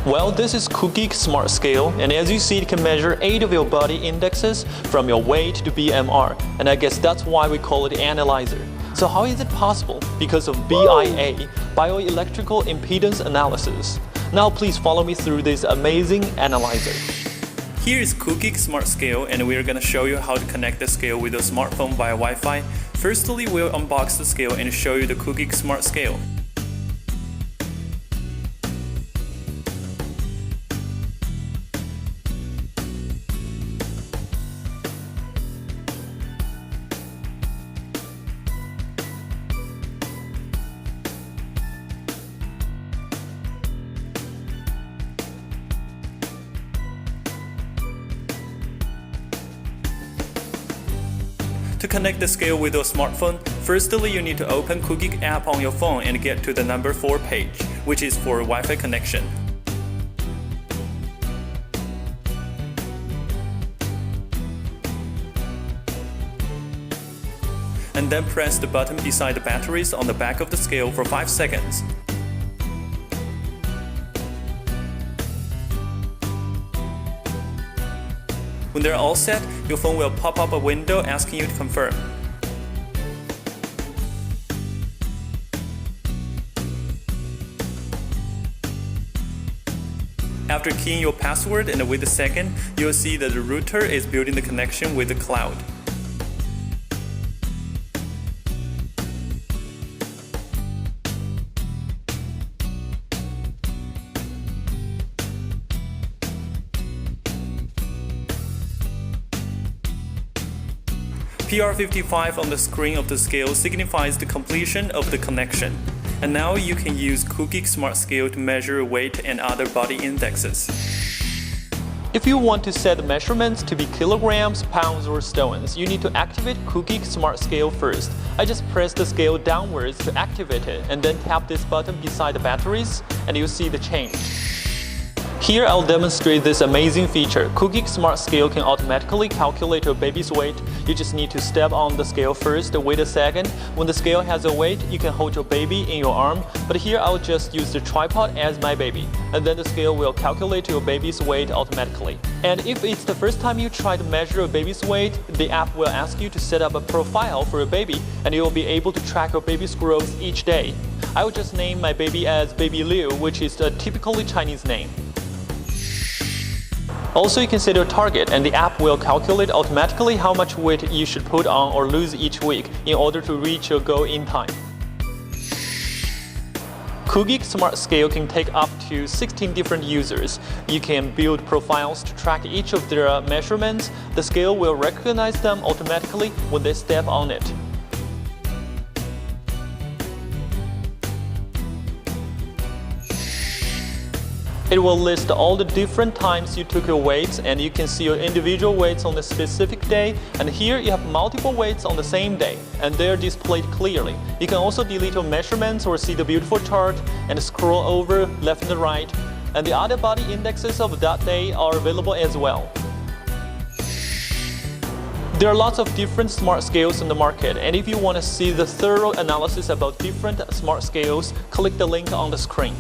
Well, this is Koogeek Smart Scale, and as you see, it can measure 8 of your body indexes from your weight to BMR, and I guess that's why we call it analyzer. So how is it possible? Because of BIA, bioelectrical impedance analysis. Now please follow me through this amazing analyzer. Here is Koogeek Smart Scale, and we are going to show you how to connect the scale with your smartphone via Wi-Fi. Firstly, we'll unbox the scale and show you the Koogeek Smart Scale. To connect the scale with your smartphone, firstly you need to open Koogeek app on your phone and get to the number 4 page, which is for Wi-Fi connection. And then press the button beside the batteries on the back of the scale for 5 seconds. When they're all set, your phone will pop up a window asking you to confirm. After keying your password and wait a second, you'll see that the router is building the connection with the cloud. PR55 on the screen of the scale signifies the completion of the connection. And now you can use Koogeek Smart Scale to measure weight and other body indexes. If you want to set the measurements to be kilograms, pounds or stones, you need to activate Koogeek Smart Scale first. I just press the scale downwards to activate it and then tap this button beside the batteries and you'll see the change. Here I'll demonstrate this amazing feature. Koogeek Smart Scale can automatically calculate your baby's weight. You just need to step on the scale first, wait a second. When the scale has a weight, you can hold your baby in your arm. But here I'll just use the tripod as my baby. And then the scale will calculate your baby's weight automatically. And if it's the first time you try to measure a baby's weight, the app will ask you to set up a profile for your baby and you will be able to track your baby's growth each day. I will just name my baby as Baby Liu, which is a typically Chinese name. Also, you can set your target and the app will calculate automatically how much weight you should put on or lose each week in order to reach your goal in time. Koogeek Smart Scale can take up to 16 different users. You can build profiles to track each of their measurements. The scale will recognize them automatically when they step on it. It will list all the different times you took your weights and you can see your individual weights on a specific day, and here you have multiple weights on the same day and they're displayed clearly. You can also delete your measurements or see the beautiful chart and scroll over left and right, and the other body indexes of that day are available as well. There are lots of different smart scales in the market, and if you want to see the thorough analysis about different smart scales, click the link on the screen.